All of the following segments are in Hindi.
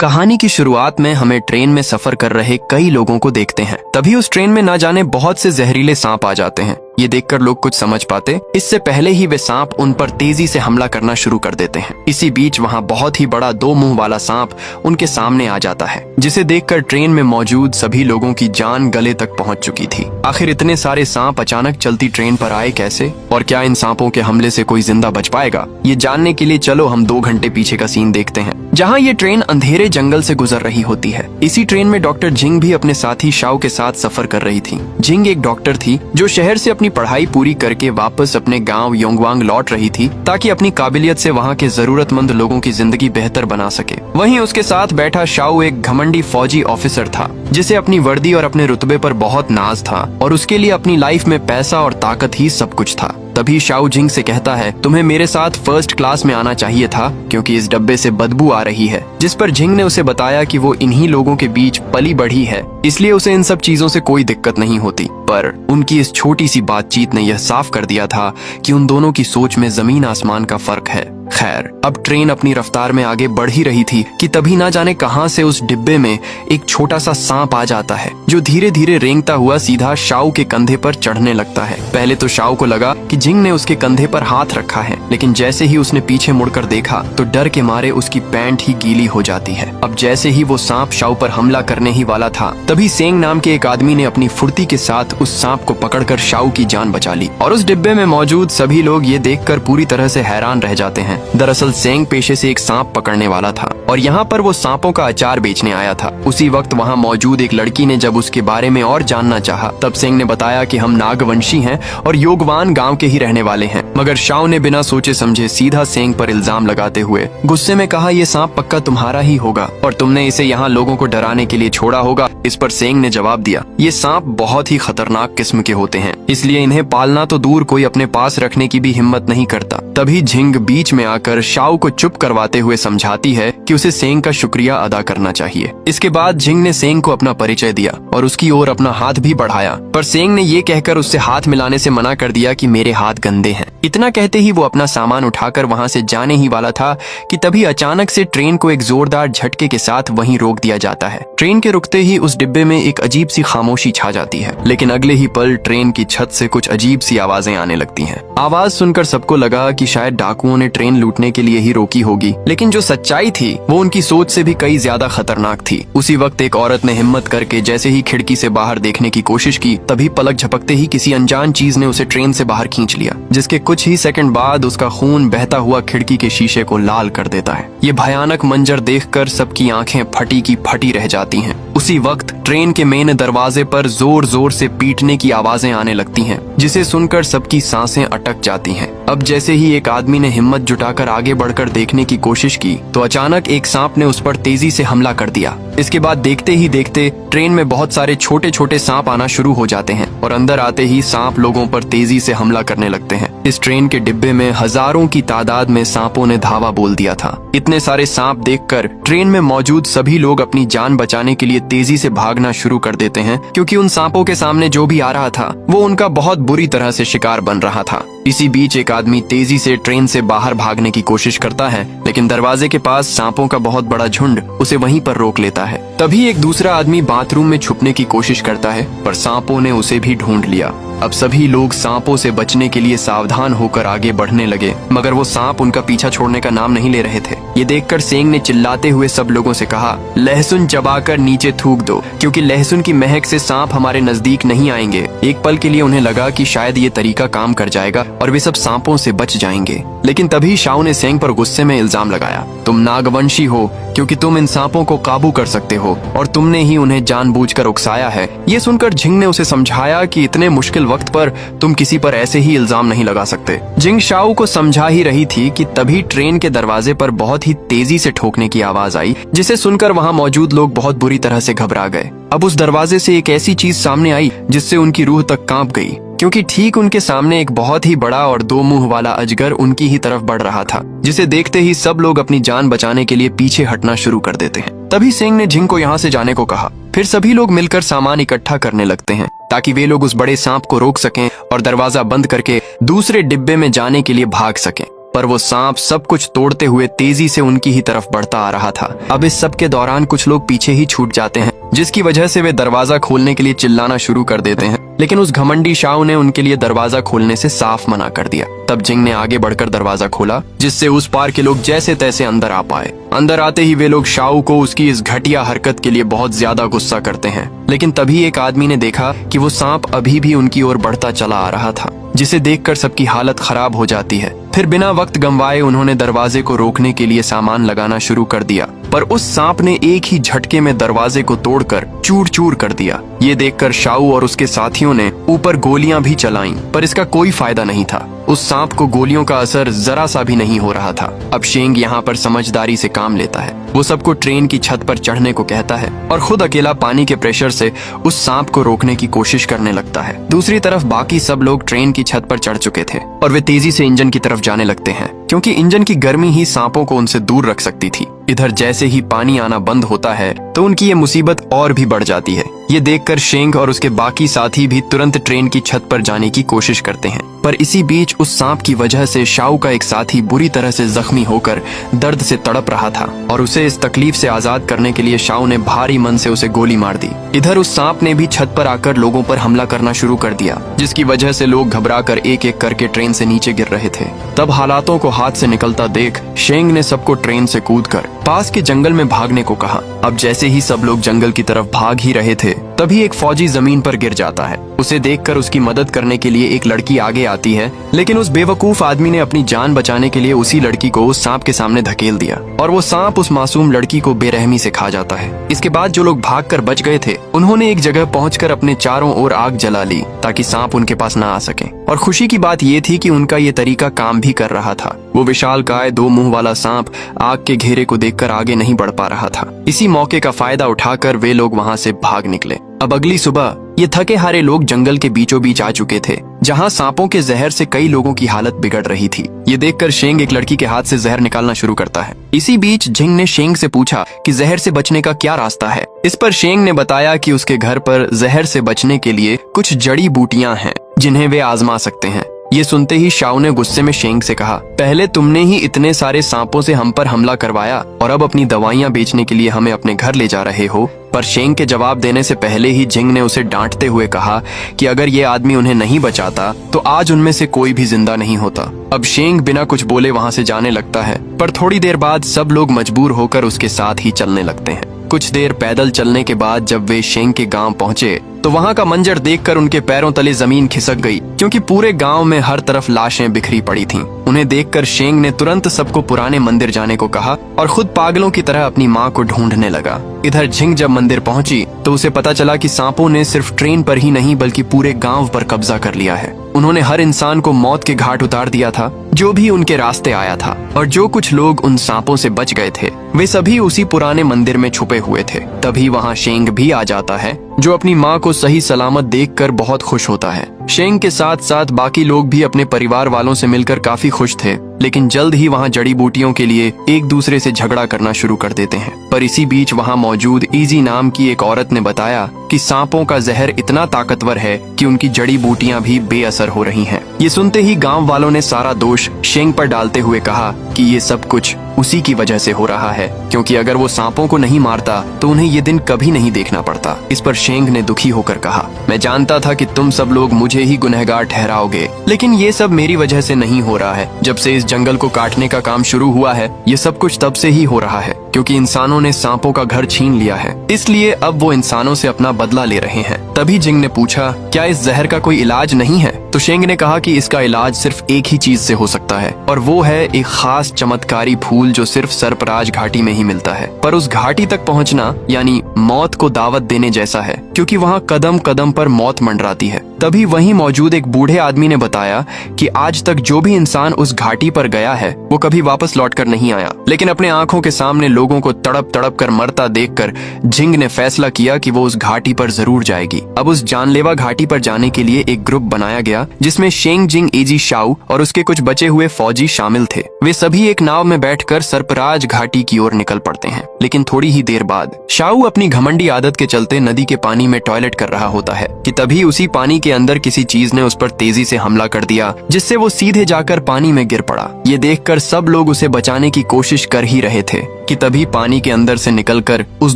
कहानी की शुरुआत में हमें ट्रेन में सफर कर रहे कई लोगों को देखते हैं। तभी उस ट्रेन में ना जाने बहुत से जहरीले सांप आ जाते हैं। ये देखकर लोग कुछ समझ पाते इससे पहले ही वे सांप उन पर तेजी से हमला करना शुरू कर देते हैं। इसी बीच वहाँ बहुत ही बड़ा 2 मुंह वाला सांप उनके सामने आ जाता है, जिसे देखकर ट्रेन में मौजूद सभी लोगों की जान गले तक पहुँच चुकी थी। आखिर इतने सारे सांप अचानक चलती ट्रेन पर आए कैसे, और क्या इन सांपों के हमले से कोई जिंदा बच पाएगा? ये जानने के लिए चलो हम 2 घंटे पीछे का सीन देखते हैं, जहाँ ये ट्रेन अंधेरे जंगल से गुजर रही होती है। इसी ट्रेन में डॉक्टर जिंग भी अपने साथी शाओ के साथ सफर कर रही थी। जिंग एक डॉक्टर थी जो शहर से अपनी पढ़ाई पूरी करके वापस अपने गांव योंगवांग लौट रही थी, ताकि अपनी काबिलियत से वहां के जरूरतमंद लोगों की जिंदगी बेहतर बना सके। वहीं उसके साथ बैठा शाओ एक घमंडी फौजी ऑफिसर था, जिसे अपनी वर्दी और अपने रुतबे पर बहुत नाज था और उसके लिए अपनी लाइफ में पैसा और ताकत ही सब कुछ था। तभी शाओ जिंग से कहता है, तुम्हें मेरे साथ फर्स्ट क्लास में आना चाहिए था, क्योंकि इस डब्बे से बदबू आ रही है। जिस पर जिंग ने उसे बताया कि वो इन्हीं लोगों के बीच पली बढ़ी है, इसलिए उसे इन सब चीजों से कोई दिक्कत नहीं होती। पर उनकी इस छोटी सी बातचीत ने यह साफ कर दिया था कि उन दोनों की सोच में जमीन आसमान का फर्क है। खैर, अब ट्रेन अपनी रफ्तार में आगे बढ़ ही रही थी कि तभी ना जाने कहां से उस डिब्बे में एक छोटा सा सांप आ जाता है, जो धीरे धीरे रेंगता हुआ सीधा शाओ के कंधे पर चढ़ने लगता है। पहले तो शाओ को लगा कि जिंग ने उसके कंधे पर हाथ रखा है, लेकिन जैसे ही उसने पीछे मुड़कर देखा तो डर के मारे उसकी पैंट ही गीली हो जाती है। अब जैसे ही वो सांप शाओ पर हमला करने ही वाला था, तभी सेंग नाम के एक आदमी ने अपनी फुर्ती के साथ उस सांप को पकड़कर शाओ की जान बचा ली। और उस डिब्बे में मौजूद सभी लोग ये देखकर पूरी तरह से हैरान रह जाते हैं। दरअसल सेंग पेशे से एक सांप पकड़ने वाला था और यहाँ पर वो सांपों का अचार बेचने आया था। उसी वक्त वहाँ मौजूद एक लड़की ने जब उसके बारे में और जानना चाहा, तब सेंग ने बताया कि हम नागवंशी हैं और योगवान गांव के ही रहने वाले हैं। मगर शाओ ने बिना सोचे समझे सीधा सेंग पर इल्जाम लगाते हुए गुस्से में कहा, ये सांप पक्का तुम्हारा ही होगा और तुमने इसे यहाँ लोगों को डराने के लिए छोड़ा होगा। इस पर सेंग ने जवाब दिया, ये सांप बहुत ही खतरनाक किस्म के होते हैं, इसलिए इन्हें पालना तो दूर कोई अपने पास रखने की भी हिम्मत नहीं करता। तभी जिंग बीच में आकर शाओ को चुप करवाते हुए समझाती है कि उसे सेंग का शुक्रिया अदा करना चाहिए। इसके बाद जिंग ने सेंग को अपना परिचय दिया और उसकी ओर अपना हाथ भी बढ़ाया, पर सेंग ने ये कहकर उससे हाथ मिलाने से मना कर दिया कि मेरे हाथ गंदे हैं। इतना कहते ही वो अपना सामान उठाकर वहाँ से जाने ही वाला था कि तभी अचानक से ट्रेन को एक जोरदार झटके के साथ वहीं रोक दिया जाता है। ट्रेन के रुकते ही उस डिब्बे में एक अजीब सी खामोशी छा जाती है, लेकिन अगले ही पल ट्रेन की छत से कुछ अजीब सी आवाजें आने लगती हैं। आवाज सुनकर सबको लगा कि शायद डाकुओं ने ट्रेन लूटने के लिए ही रोकी होगी, लेकिन जो सच्चाई थी वो उनकी सोच से भी कई ज्यादा खतरनाक थी। उसी वक्त एक औरत ने हिम्मत करके जैसे ही खिड़की से बाहर देखने की कोशिश की, तभी पलक झपकते ही किसी अनजान चीज ने उसे ट्रेन से बाहर खींच लिया, जिसके कुछ ही सेकंड बाद उसका खून बहता हुआ खिड़की के शीशे को लाल कर देता है। ये भयानक मंजर देखकर सबकी आंखें फटी की फटी रह जाती हैं। उसी वक्त ट्रेन के मेन दरवाजे पर जोर जोर से पीटने की आवाजें आने लगती हैं, जिसे सुनकर सबकी सांसें अटक जाती हैं। अब जैसे ही एक आदमी ने हिम्मत जुटाकर आगे बढ़कर देखने की कोशिश की, तो अचानक एक सांप ने उस पर तेजी से हमला कर दिया। इसके बाद देखते ही देखते ट्रेन में बहुत सारे छोटे छोटे सांप आना शुरू हो जाते हैं और अंदर आते ही सांप लोगों पर तेजी से हमला करने लगते हैं। इस ट्रेन के डिब्बे में हजारों की तादाद में सांपों ने धावा बोल दिया था। इतने सारे सांप देखकर ट्रेन में मौजूद सभी लोग अपनी जान बचाने के लिए तेजी से भागना शुरू कर देते हैं, क्योंकि उन सांपों के सामने जो भी आ रहा था वो उनका बहुत बुरी तरह से शिकार बन रहा था। इसी बीच एक आदमी तेजी से ट्रेन से बाहर भागने की कोशिश करता है, लेकिन दरवाजे के पास सांपों का बहुत बड़ा झुंड उसे वहीं पर रोक लेता है। तभी एक दूसरा आदमी बाथरूम में छुपने की कोशिश करता है, पर सांपों ने उसे भी ढूंढ लिया। अब सभी लोग सांपों से बचने के लिए सावधान होकर आगे बढ़ने लगे, मगर वो सांप उनका पीछा छोड़ने का नाम नहीं ले रहे थे। ये देखकर सेंग ने चिल्लाते हुए सब लोगों से कहा, लहसुन चबाकर नीचे थूक दो, क्योंकि लहसुन की महक से सांप हमारे नजदीक नहीं आएंगे। एक पल के लिए उन्हें लगा कि शायद ये तरीका काम कर जाएगा और वे सब सांपों से बच जाएंगे, लेकिन तभी शाओ ने सेंग पर गुस्से में इल्जाम लगाया, तुम नागवंशी हो क्योंकि तुम इन सांपों को काबू कर सकते हो और तुमने ही उन्हें जानबूझकर उकसाया है। ये सुनकर जिंग ने उसे समझाया कि इतने मुश्किल वक्त पर तुम किसी पर ऐसे ही इल्जाम नहीं लगा सकते। जिंग शाओ को समझा ही रही थी कि तभी ट्रेन के दरवाजे पर बहुत ही तेजी से ठोकने की आवाज आई, जिसे सुनकर वहाँ मौजूद लोग बहुत बुरी तरह से घबरा गए। अब उस दरवाजे से एक ऐसी चीज सामने आई जिससे उनकी रूह तक कांप गई, क्योंकि ठीक उनके सामने एक बहुत ही बड़ा और 2 मुंह वाला अजगर उनकी ही तरफ बढ़ रहा था, जिसे देखते ही सब लोग अपनी जान बचाने के लिए पीछे हटना शुरू कर देते हैं। तभी सेंग ने जिंग को यहाँ से जाने को कहा। फिर सभी लोग मिलकर सामान इकट्ठा करने लगते हैं, ताकि वे लोग उस बड़े सांप को रोक सकें और दरवाजा बंद करके दूसरे डिब्बे में जाने के लिए भाग सकें। पर वो सांप सब कुछ तोड़ते हुए तेजी से उनकी ही तरफ बढ़ता आ रहा था। अब इस सब के दौरान कुछ लोग पीछे ही छूट जाते हैं, जिसकी वजह से वे दरवाजा खोलने के लिए चिल्लाना शुरू कर देते हैं, लेकिन उस घमंडी शाओ ने उनके लिए दरवाजा खोलने से साफ मना कर दिया। तब जिंग ने आगे बढ़कर दरवाजा खोला, जिससे उस पार के लोग जैसे तैसे अंदर आ पाए। अंदर आते ही वे लोग शाओ को उसकी इस घटिया हरकत के लिए बहुत ज्यादा गुस्सा करते हैं, लेकिन तभी एक आदमी ने देखा कि वो सांप अभी भी उनकी ओर बढ़ता चला आ रहा था, जिसे देखकर सबकी हालत खराब हो जाती है। फिर बिना वक्त गंवाए उन्होंने दरवाजे को रोकने के लिए सामान लगाना शुरू कर दिया, पर उस सांप ने एक ही झटके में दरवाजे को तोड़कर चूर चूर कर दिया। ये देखकर शाओ और उसके साथियों ने ऊपर गोलियां भी चलाईं, पर इसका कोई फायदा नहीं था। उस सांप को गोलियों का असर जरा सा भी नहीं हो रहा था। अब शेंग यहाँ पर समझदारी से काम लेता है। वो सबको ट्रेन की छत पर चढ़ने को कहता है और खुद अकेला पानी के प्रेशर से उस सांप को रोकने की कोशिश करने लगता है। दूसरी तरफ बाकी सब लोग ट्रेन की छत पर चढ़ चुके थे और वे तेजी से इंजन की तरफ जाने लगते हैं, क्योंकि इंजन की गर्मी ही सांपों को उनसे दूर रख सकती थी। इधर जैसे ही पानी आना बंद होता है तो उनकी ये मुसीबत और भी बढ़ जाती है। ये देखकर शेंग और उसके बाकी साथी भी तुरंत ट्रेन की छत पर जाने की कोशिश करते हैं, पर इसी बीच उस सांप की वजह से शाओ का एक साथी बुरी तरह से जख्मी होकर दर्द से तड़प रहा था और उसे इस तकलीफ से आजाद करने के लिए शाओ ने भारी मन से उसे गोली मार दी। इधर उस सांप ने भी छत पर आकर लोगों पर हमला करना शुरू कर दिया, जिसकी वजह से लोग घबराकर एक एक करके ट्रेन से नीचे गिर रहे थे। तब हालातों को हाथ से निकलता देख शेंग ने सबको ट्रेन से कूदकर पास के जंगल में भागने को कहा। अब जैसे ही सब लोग जंगल की तरफ भाग ही रहे थे, तभी एक फौजी जमीन पर गिर जाता है। उसे देखकर उसकी मदद करने के लिए एक लड़की आगे आती है, लेकिन उस बेवकूफ आदमी ने अपनी जान बचाने के लिए उसी लड़की को उस सांप के सामने धकेल दिया और वो सांप उस मासूम लड़की को बेरहमी से खा जाता है। इसके बाद जो लोग भागकर बच गए थे, उन्होंने एक जगह पहुंचकर अपने चारों ओर आग जला ली ताकि सांप उनके पास न आ सके। और खुशी की बात ये थी कि उनका ये तरीका काम भी कर रहा था। वो विशालकाय 2 मुंह वाला सांप आग के घेरे को देखकर आगे नहीं बढ़ पा रहा था। इसी मौके का फायदा उठाकर वे लोग वहां से भाग निकले। अब अगली सुबह ये थके हारे लोग जंगल के बीचों बीच आ चुके थे, जहां सांपों के जहर से कई लोगों की हालत बिगड़ रही थी। ये देखकर शेंग एक लड़की के हाथ से जहर निकालना शुरू करता है। इसी बीच झिंग ने शेंग से पूछा कि जहर से बचने का क्या रास्ता है। इस पर शेंग ने बताया कि उसके घर पर जहर से बचने के लिए कुछ जड़ी बूटियां हैं, जिन्हें वे आजमा सकते हैं। ये सुनते ही शाओ ने गुस्से में शेंग से कहा, पहले तुमने ही इतने सारे सांपों से हम पर हमला करवाया और अब अपनी दवाइयां बेचने के लिए हमें अपने घर ले जा रहे हो। पर शेंग के जवाब देने से पहले ही झिंग ने उसे डांटते हुए कहा कि अगर ये आदमी उन्हें नहीं बचाता तो आज उनमें से कोई भी जिंदा नहीं होता। अब शेंग बिना कुछ बोले वहां से जाने लगता है, पर थोड़ी देर बाद सब लोग मजबूर होकर उसके साथ ही चलने लगते हैं। कुछ देर पैदल चलने के बाद जब वे शेंग के गांव पहुंचे तो वहां का मंजर देखकर उनके पैरों तले जमीन खिसक गई, क्योंकि पूरे गांव में हर तरफ लाशें बिखरी पड़ी थीं। उन्हें देखकर शेंग ने तुरंत सबको पुराने मंदिर जाने को कहा और खुद पागलों की तरह अपनी माँ को ढूंढने लगा। इधर झिंग जब मंदिर पहुंची तो उसे पता चला कि सांपों ने सिर्फ ट्रेन पर ही नहीं बल्कि पूरे गांव पर कब्जा कर लिया है। उन्होंने हर इंसान को मौत के घाट उतार दिया था जो भी उनके रास्ते आया था, और जो कुछ लोग उन सांपों से बच गए थे वे सभी उसी पुराने मंदिर में छुपे हुए थे। तभी वहाँ शेंग भी आ जाता है, जो अपनी माँ को सही सलामत देखकर बहुत खुश होता है। शेंग के साथ साथ बाकी लोग भी अपने परिवार वालों से मिलकर काफी खुश थे, लेकिन जल्द ही वहाँ जड़ी बूटियों के लिए एक दूसरे से झगड़ा करना शुरू कर देते हैं। पर इसी बीच वहाँ मौजूद इजी नाम की एक औरत ने बताया कि सांपों का जहर इतना ताकतवर है कि उनकी जड़ी बूटियां भी बेअसर हो रही हैं। ये सुनते ही गांव वालों ने सारा दोष शेंग पर डालते हुए कहा कि ये सब कुछ उसी की वजह से हो रहा है, क्योंकि अगर वो सांपों को नहीं मारता तो उन्हें ये दिन कभी नहीं देखना पड़ता। इस पर शेंग ने दुखी होकर कहा, मैं जानता था कि तुम सब लोग मुझे ही गुनहगार ठहराओगे, लेकिन ये सब मेरी वजह से नहीं हो रहा है। जब से इस जंगल को काटने का काम शुरू हुआ है ये सब कुछ तब से ही हो रहा है, क्योंकि इंसानों ने सांपों का घर छीन लिया है, इसलिए अब वो इंसानों से अपना बदला ले रहे हैं। तभी झिंग ने पूछा, क्या इस जहर का कोई इलाज नहीं है? तो शेंग ने कहा कि इसका इलाज सिर्फ एक ही चीज से हो सकता है, और वो है एक खास चमत्कारी फूल जो सिर्फ सरपराज घाटी में ही मिलता है। पर उस घाटी तक पहुंचना यानी मौत को दावत देने जैसा है, क्योंकि वहाँ कदम कदम पर मौत मंडराती है। तभी वहीं मौजूद एक बूढ़े आदमी ने बताया कि आज तक जो भी इंसान उस घाटी पर गया है वो कभी वापस लौटकर नहीं आया, लेकिन अपने आंखों के सामने लोगों को तड़प तड़प कर मरता देखकर झिंग ने फैसला किया कि वो उस घाटी पर जरूर जाएगी। अब उस जानलेवा घाटी पर जाने के लिए एक ग्रुप बनाया गया, जिसमें शेंग जिंग एजी शाओ और उसके कुछ बचे हुए फौजी शामिल थे। वे सभी एक नाव में बैठकर सरपराज घाटी की ओर निकल पड़ते हैं, लेकिन थोड़ी ही देर बाद शाओ अपनी घमंडी आदत के चलते नदी के पानी पानी में टॉयलेट कर रहा होता है कि तभी उसी पानी के अंदर किसी चीज ने उस पर तेजी से हमला कर दिया, जिससे वो सीधे जाकर पानी में गिर पड़ा। ये देखकर सब लोग उसे बचाने की कोशिश कर ही रहे थे कि तभी पानी के अंदर से निकलकर उस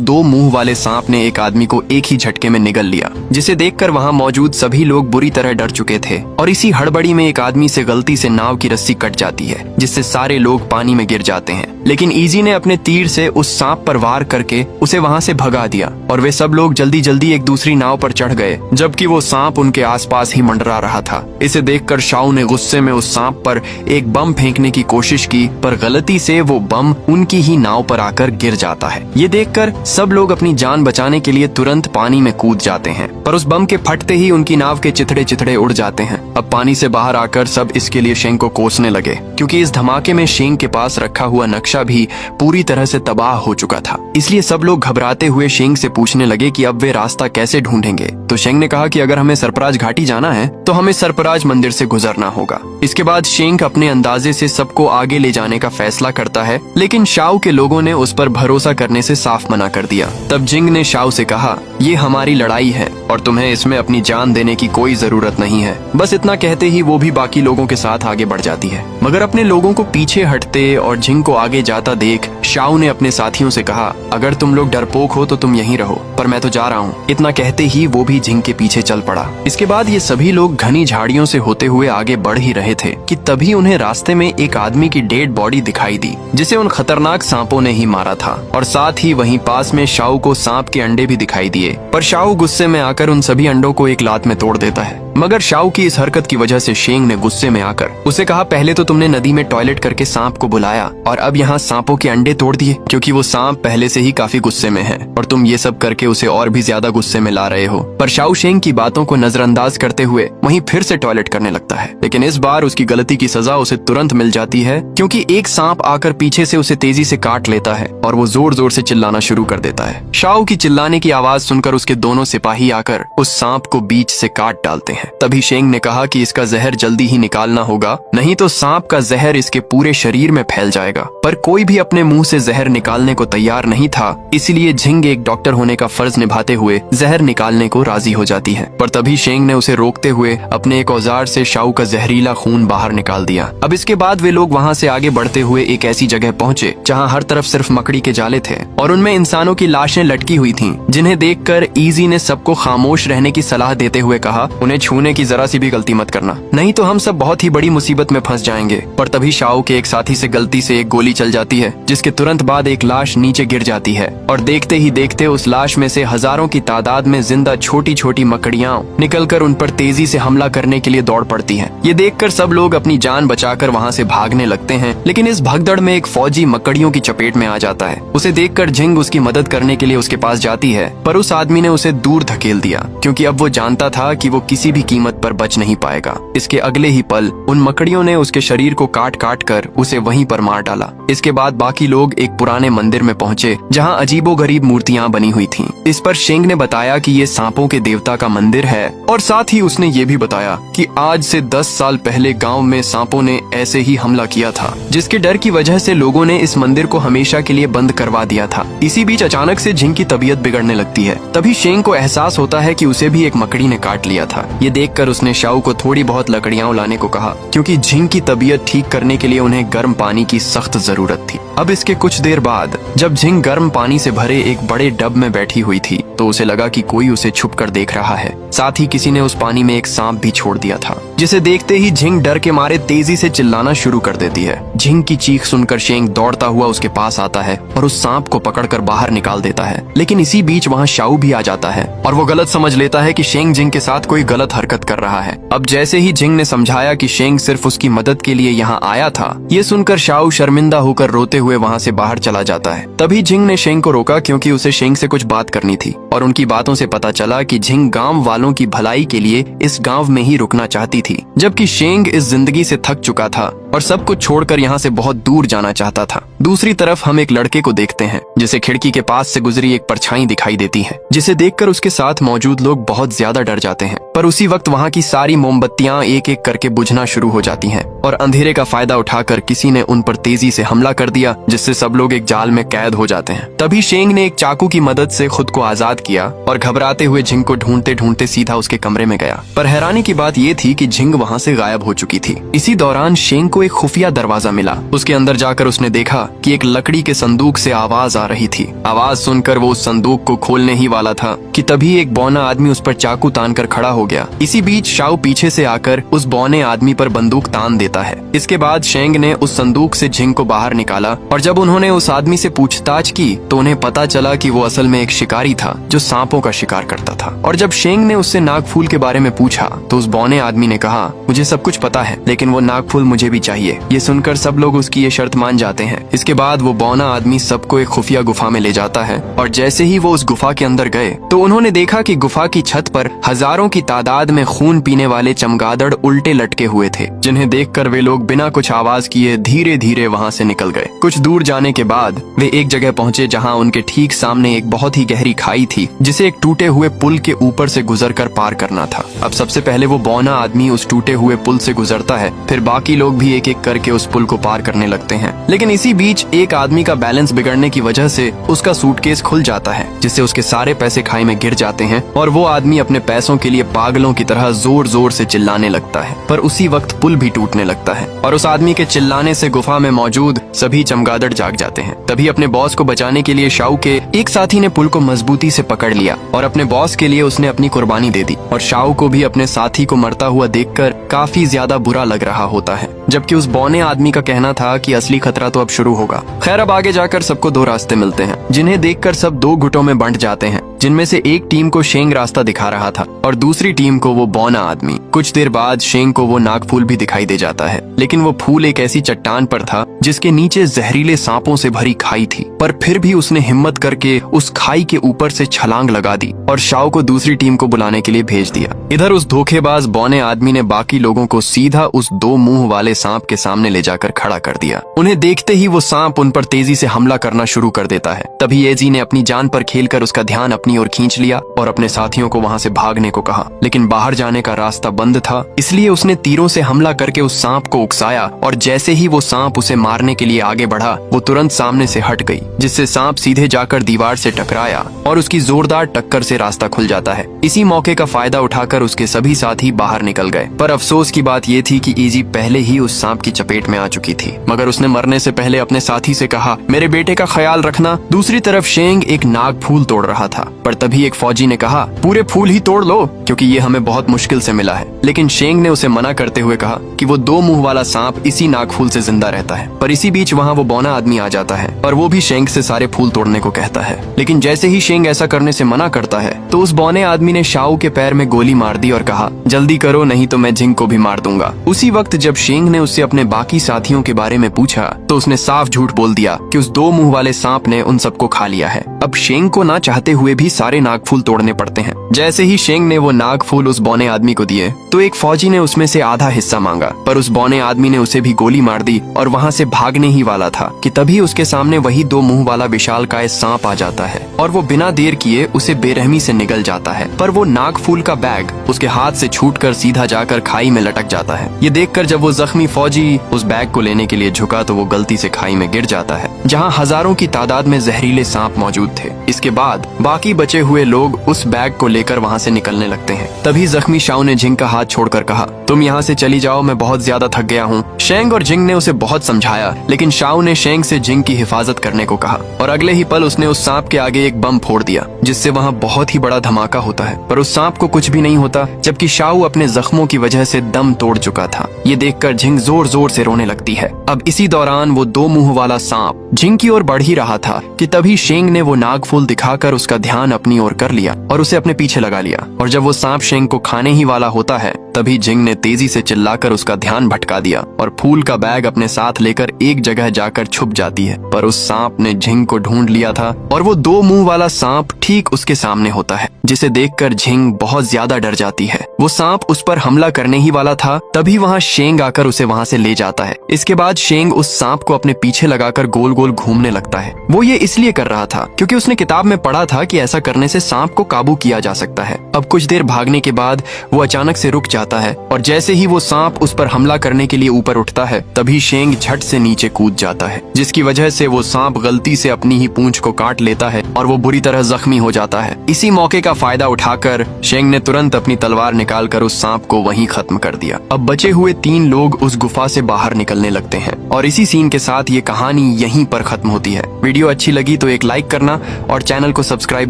2 मुंह वाले सांप ने एक आदमी को एक ही झटके में निगल लिया, जिसे देखकर वहां मौजूद सभी लोग बुरी तरह डर चुके थे। और इसी हड़बड़ी में एक आदमी से गलती से नाव की रस्सी कट जाती है, जिससे सारे लोग पानी में गिर जाते हैं। लेकिन इजी ने अपने तीर से उस सांप पर वार करके उसे वहां से भगा दिया और वे सब लोग जल्दी जल्दी एक दूसरी नाव पर चढ़ गए, जबकि वो सांप उनके आसपास ही मंडरा रहा था। इसे देखकर शाओ ने गुस्से में उस सांप पर एक बम फेंकने की कोशिश की, पर गलती से वो बम उनकी ही नाव पर आकर गिर जाता है। ये देखकर सब लोग अपनी जान बचाने के लिए तुरंत पानी में कूद जाते हैं, पर उस बम के फटते ही उनकी नाव के चिथड़े चिथड़े उड़ जाते हैं। अब पानी से बाहर आकर सब इसके लिए शेंग को कोसने लगे, क्योंकि इस धमाके में शेंग के पास रखा हुआ नक्शा भी पूरी तरह से तबाह हो चुका था। इसलिए सब लोग घबराते हुए शेंग से पूछने लगे कि अब वे रास्ता कैसे ढूंढेंगे। तो शेंग ने कहा कि अगर हमें सरपराज घाटी जाना है तो हमें सरपराज मंदिर से गुजरना होगा। इसके बाद शेंग अपने अंदाजे से सबको आगे ले जाने का फैसला करता है, लेकिन शाओ के लोगों ने उस पर भरोसा करने से साफ मना कर दिया। तब जिंग ने शाओ से कहा, ये हमारी लड़ाई है और तुम्हें इसमें अपनी जान देने की कोई जरूरत नहीं है। बस इतना कहते ही वो भी बाकी लोगों के साथ आगे बढ़ जाती है, मगर अपने लोगों को पीछे हटते और जिंग को आगे जाता देख शाओ ने अपने साथियों से कहा, अगर तुम लोग डरपोक हो तो तुम यहीं रहो, पर मैं तो जा रहा हूँ। इतना कहते ही वो भी जिंग के पीछे चल पड़ा। इसके बाद ये सभी लोग घनी झाड़ियों से होते हुए आगे बढ़ ही रहे थे कि तभी उन्हें रास्ते में एक आदमी की डेड बॉडी दिखाई दी, जिसे उन खतरनाक सांपों ने ही मारा था। और साथ ही वहीं पास में शाओ को सांप के अंडे भी दिखाई दिए, पर शाओ गुस्से में आकर उन सभी अंडों को एक लात में तोड़ देता है। मगर शाओ की इस हरकत की वजह से शेंग ने गुस्से में आकर उसे कहा, पहले तो तुमने नदी में टॉयलेट करके सांप को बुलाया और अब यहाँ सांपों के अंडे तोड़ दिए, क्योंकि वो सांप पहले से ही काफी गुस्से में है और तुम ये सब करके उसे और भी ज्यादा गुस्से में ला रहे हो। पर शाओ शेंग की बातों को नजरअंदाज करते हुए वहीं फिर से टॉयलेट करने लगता है, लेकिन इस बार उसकी गलती की सजा उसे तुरंत मिल जाती है, क्योंकि एक सांप आकर पीछे से उसे तेजी से काट लेता है और वो जोर जोर से चिल्लाना शुरू कर देता है। शाओ की चिल्लाने की आवाज सुनकर उसके दोनों सिपाही आकर उस सांप को बीच से काट डालते हैं। तभी शेंग ने कहा कि इसका जहर जल्दी ही निकालना होगा, नहीं तो सांप का जहर इसके पूरे शरीर में फैल जाएगा। पर कोई भी अपने मुंह से जहर निकालने को तैयार नहीं था, इसलिए झिंग एक डॉक्टर होने का फर्ज निभाते हुए जहर निकालने को राजी हो जाती है। पर तभी शेंग ने उसे रोकते हुए अपने एक औजार से शाओ का जहरीला खून बाहर निकाल दिया। अब इसके बाद वे लोग वहाँ से आगे बढ़ते हुए एक ऐसी जगह पहुँचे जहाँ हर तरफ सिर्फ मकड़ी के जाले थे और उनमें इंसानों की लाशें लटकी हुई थीं, जिन्हें देखकर इजी ने सबको खामोश रहने की सलाह देते हुए कहा, उन्हें छूने की जरा सी भी गलती मत करना, नहीं तो हम सब बहुत ही बड़ी मुसीबत में फंस जाएंगे। पर तभी शाओ के एक साथी से गलती से एक गोली चल जाती है, जिसके तुरंत बाद एक लाश नीचे गिर जाती है और देखते ही देखते उस लाश में से हजारों की तादाद में जिंदा छोटी छोटी मकड़ियां निकलकर उन पर तेजी से हमला करने के लिए दौड़ पड़ती हैं। ये देखकर सब लोग अपनी जान बचाकर वहां से भागने लगते हैं, लेकिन इस भगदड़ में एक फौजी मकड़ियों की चपेट में आ जाता है। उसे देखकर झिंग उसकी मदद करने के लिए उसके पास जाती है, पर उस आदमी ने उसे दूर धकेल दिया, क्योंकि अब वो जानता था कि वो किसी भी कीमत पर बच नहीं पाएगा। इसके अगले ही पल उन मकड़ियों ने उसके शरीर को काट काट कर उसे वहीं पर मार डाला। इसके बाद बाकी लोग एक पुराने मंदिर में पहुंचे, जहां अजीबोगरीब मूर्तियां बनी हुई थीं। इस पर शेंग ने बताया कि ये सांपों के देवता का मंदिर है, और साथ ही उसने ये भी बताया कि आज से 10 साल पहले गांव में सांपों ने ऐसे ही हमला किया था, जिसके डर की वजह से लोगों ने इस मंदिर को हमेशा के लिए बंद करवा दिया था। इसी बीच अचानक से झिंग की तबीयत बिगड़ने लगती है। तभी शेंग को एहसास होता है कि उसे भी एक मकड़ी ने काट लिया था। ये देखकर उसने शाओ को थोड़ी बहुत लकड़ियां लाने को कहा, क्योंकि झिंग की तबीयत ठीक करने के लिए उन्हें गर्म पानी की सख्त जरूरत थी। अब इसके कुछ देर बाद जब झिंग गर्म पानी से भरे एक बड़े डब में बैठी हुई थी, तो उसे लगा कि कोई उसे छुपकर देख रहा है। साथ ही किसी ने उस पानी में एक सांप भी छोड़ दिया था, जिसे देखते ही झिंग डर के मारे तेजी से चिल्लाना शुरू कर देती है। झिंग की चीख सुनकर शेंग दौड़ता हुआ उसके पास आता है और उस सांप को पकड़कर बाहर निकाल देता है। लेकिन इसी बीच वहाँ शाओ भी आ जाता है और वो गलत समझ लेता है कि शेंग झिंग के साथ कोई गलत हरकत कर रहा है। अब जैसे ही झिंग ने समझाया कि शेंग सिर्फ उसकी मदद के लिए यहाँ आया था, ये सुनकर शाओ शर्मिंदा होकर रोते हुए वहाँ से बाहर चला जाता है। तभी झिंग ने शेंग को रोका, क्योंकि उसे शेंग से कुछ बात करनी थी और उनकी बातों से पता चला कि झिंग गांव वालों की भलाई के लिए इस गांव में ही रुकना चाहती थी, जबकि शेंग इस जिंदगी से थक चुका था और सब कुछ छोड़कर यहाँ से बहुत दूर जाना चाहता था। दूसरी तरफ हम एक लड़के को देखते हैं जिसे खिड़की के पास से गुजरी एक परछाई दिखाई देती है, जिसे देखकर उसके साथ मौजूद लोग बहुत ज्यादा डर जाते हैं। पर उसी वक्त वहाँ की सारी मोमबत्तियां एक एक करके बुझना शुरू हो जाती हैं और अंधेरे का फायदा उठाकर किसी ने उन पर तेजी से हमला कर दिया, जिससे सब लोग एक जाल में कैद हो जाते हैं। तभी शेंग ने एक चाकू की मदद से खुद को आजाद किया और घबराते हुए झिंग को ढूंढते ढूंढते सीधा उसके कमरे में गया। पर हैरानी की बात ये थी कि झिंग वहाँ से गायब हो चुकी थी। इसी दौरान शेंग को एक खुफिया दरवाजा मिला। उसके अंदर जाकर उसने देखा कि एक लकड़ी के संदूक से आवाज आ रही थी। आवाज सुनकर वो उस संदूक को खोलने ही वाला था कि तभी एक बौना आदमी उस पर चाकू तानकर खड़ा हो गया। इसी बीच शाओ पीछे से आकर उस बौने आदमी पर बंदूक तान देता है। इसके बाद शेंग ने उस संदूक से झिंग को बाहर निकाला और जब उन्होंने उस आदमी से पूछताछ की तो उन्हें पता चला कि वो असल में एक शिकारी था जो सांपों का शिकार करता था। और जब शेंग ने उससे नागफूल के बारे में पूछा तो उस बौने आदमी ने कहा, मुझे सब कुछ पता है लेकिन वो नागफूल मुझे भी चाहिए। ये सुनकर सब लोग उसकी ये शर्त मान जाते हैं। इसके बाद वो बौना आदमी सबको एक खुफिया गुफा में ले जाता है और जैसे ही वो उस गुफा के अंदर गए तो उन्होंने देखा कि गुफा की छत पर हजारों की तादाद में खून पीने वाले चमगादड़ उल्टे लटके हुए थे, जिन्हें देखकर वे लोग बिना कुछ आवाज किए धीरे धीरे वहाँ से निकल गए। कुछ दूर जाने के बाद वे एक जगह पहुँचे जहाँ उनके ठीक सामने एक बहुत ही गहरी खाई थी, जिसे एक टूटे हुए पुल के ऊपर से गुजरकर पार करना था। अब सबसे पहले वो बौना आदमी उस टूटे हुए पुल से गुजरता है, फिर बाकी लोग भी एक एक करके उस पुल को पार करने लगते हैं। लेकिन इसी बीच एक आदमी का बैलेंस बिगड़ने की वजह से उसका सूटकेस खुल जाता है, जिससे उसके सारे पैसे खाई में गिर जाते हैं और वो आदमी अपने पैसों के लिए पागलों की तरह जोर जोर से चिल्लाने लगता है। पर उसी वक्त पुल भी टूटने लगता है और उस आदमी के चिल्लाने से गुफा में मौजूद सभी चमगादड़ जाग जाते हैं। तभी अपने बॉस को बचाने के लिए शाओ के एक साथी ने पुल को मजबूती से पकड़ लिया और अपने बॉस के लिए उसने अपनी कुर्बानी दे दी। और शाओ को भी अपने साथी को मरता हुआ देखकर काफी ज्यादा बुरा लग रहा होता है, जबकि उस बौने आदमी का कहना था कि असली खतरा तो अब शुरू होगा। खैर, अब आगे जाकर सबको दो रास्ते मिलते हैं, जिन्हें देखकर सब दो गुटों में बंट जाते हैं, जिनमें से एक टीम को शेंग रास्ता दिखा रहा था और दूसरी टीम को वो बौना आदमी। कुछ देर बाद शेंग को वो नागफूल भी दिखाई दे जाता है, लेकिन वो फूल एक ऐसी चट्टान पर था जिसके नीचे जहरीले सांपों से भरी खाई थी। पर फिर भी उसने हिम्मत करके उस खाई के ऊपर से छलांग लगा दी और शाओ को दूसरी टीम को बुलाने के लिए भेज दिया। इधर उस धोखेबाज बौने आदमी ने बाकी लोगों को सीधा उस दो मुंह वाले सांप के सामने ले जाकर खड़ा कर दिया। उन्हें देखते ही वो सांप उन पर तेजी से हमला करना शुरू कर देता है। तभी एजी ने अपनी जान पर खेलकर उसका ध्यान अपनी ओर खींच लिया और अपने साथियों को वहाँ से भागने को कहा, लेकिन बाहर जाने का रास्ता बंद था, इसलिए उसने तीरों से हमला करके उस सांप को उकसाया और जैसे ही वो सांप उसे मारने के लिए आगे बढ़ा वो तुरंत सामने से हट गई, जिससे सांप सीधे जाकर दीवार से टकराया और उसकी जोरदार टक्कर से रास्ता खुल जाता है। इसी मौके का फायदा उठाकर उसके सभी साथी बाहर निकल गए। पर अफसोस की बात ये थी कि इजी पहले ही उस सांप की चपेट में आ चुकी थी, मगर उसने मरने से पहले अपने साथी से कहा, मेरे बेटे का ख्याल रखना। दूसरी तरफ शेंग एक नाग फूल तोड़ रहा था, पर तभी एक फौजी ने कहा, पूरे फूल ही तोड़ लो क्योंकि ये हमें बहुत मुश्किल से मिला है। लेकिन शेंग ने उसे मना करते हुए कहा कि वो दो मुंह वाला सांप इसी नागफूल से जिंदा रहता है। पर इसी बीच वहाँ वो बौना आदमी आ जाता है और वो भी शेंग से सारे फूल तोड़ने को कहता है। लेकिन जैसे ही शेंग ऐसा करने से मना करता है तो उस बौने आदमी ने शाओ के पैर में गोली मार दी और कहा, जल्दी करो नहीं तो मैं झिंग को भी मार दूंगा। उसी वक्त जब शेंग ने उससे अपने बाकी साथियों के बारे में पूछा तो उसने साफ झूठ बोल दिया कि उस दो मुंह वाले सांप ने उन सबको खा लिया है। अब शेंग को ना चाहते हुए भी सारे नागफूल तोड़ने पड़ते हैं। जैसे ही शेंग ने वो नागफूल उस बौने आदमी को दिए तो एक फौजी ने उसमें से आधा हिस्सा मांगा, पर उस बौने आदमी ने उसे भी गोली मार दी और वहाँ से भागने ही वाला था कि तभी उसके सामने वही दो मुंह वाला विशालकाय सांप आ जाता है और वो बिना देर किए उसे बेरहमी से निगल जाता है। पर वो नागफूल का बैग उसके हाथ से छूटकर सीधा जाकर खाई में लटक जाता है। ये देखकर जब वो जख्मी फौजी उस बैग को लेने के लिए झुका तो वो गलती से खाई में गिर जाता है, जहाँ हजारों की तादाद में जहरीले सांप मौजूद थे। इसके बाद बाकी बचे हुए लोग उस बैग को लेकर वहाँ से निकलने लगते हैं। तभी जख्मी शाओ ने झिंग का हाथ छोड़कर कहा, तुम यहाँ से चली जाओ, मैं बहुत ज्यादा थक गया हूँ। शेंग और झिंग ने उसे बहुत समझाया, लेकिन शाओ ने शेंग से झिंग की हिफाजत करने को कहा और अगले ही पल उसने उस सांप के आगे एक बम फोड़ दिया, जिससे वहाँ बहुत ही बड़ा धमाका होता है। पर उस सांप को कुछ भी नहीं होता, जबकि शाओ अपने जख्मों की वजह से दम तोड़ चुका था। ये देखकर झिंग जोर जोर से रोने लगती है। अब इसी दौरान वो दो मुंह वाला सांप झिंग की ओर बढ़ ही रहा था कि तभी शेंग ने वो नागफूल दिखाकर उसका ध्यान अपनी ओर कर लिया और उसे अपने पीछे लगा लिया। और जब वो सांप शेंग को खाने ही वाला होता है तभी झिंग ने तेजी से चिल्लाकर उसका ध्यान भटका दिया और फूल का बैग अपने साथ लेकर एक जगह जाकर छुप जाती है। पर उस सांप ने झिंग को ढूंढ लिया था और वो दो मुंह वाला सांप ठीक ठीक उसके सामने होता है, जिसे देखकर झिंग बहुत ज्यादा डर जाती है। वो सांप उस पर हमला करने ही वाला था, तभी वहाँ शेंग आकर उसे वहाँ से ले जाता है। इसके बाद शेंग उस सांप को अपने पीछे लगाकर गोल गोल घूमने लगता है। वो ये इसलिए कर रहा था क्योंकि उसने किताब में पढ़ा था कि ऐसा करने से सांप को काबू किया जा सकता है। अब कुछ देर भागने के बाद वो अचानक से रुक जाता है और जैसे ही वो सांप उस पर हमला करने के लिए ऊपर उठता है, तभी शेंग झट से नीचे कूद जाता है, जिसकी वजह से वो सांप गलती से अपनी ही पूंछ को काट लेता है और वो बुरी तरह जख्मी हो जाता है। इसी मौके का फायदा उठाकर शेंग ने तुरंत अपनी तलवार निकालकर उस सांप को वहीं खत्म कर दिया। अब बचे हुए 3 लोग उस गुफा से बाहर निकलने लगते हैं और इसी सीन के साथ ये कहानी यहीं पर खत्म होती है। वीडियो अच्छी लगी तो एक लाइक करना और चैनल को सब्सक्राइब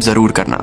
जरूर करना।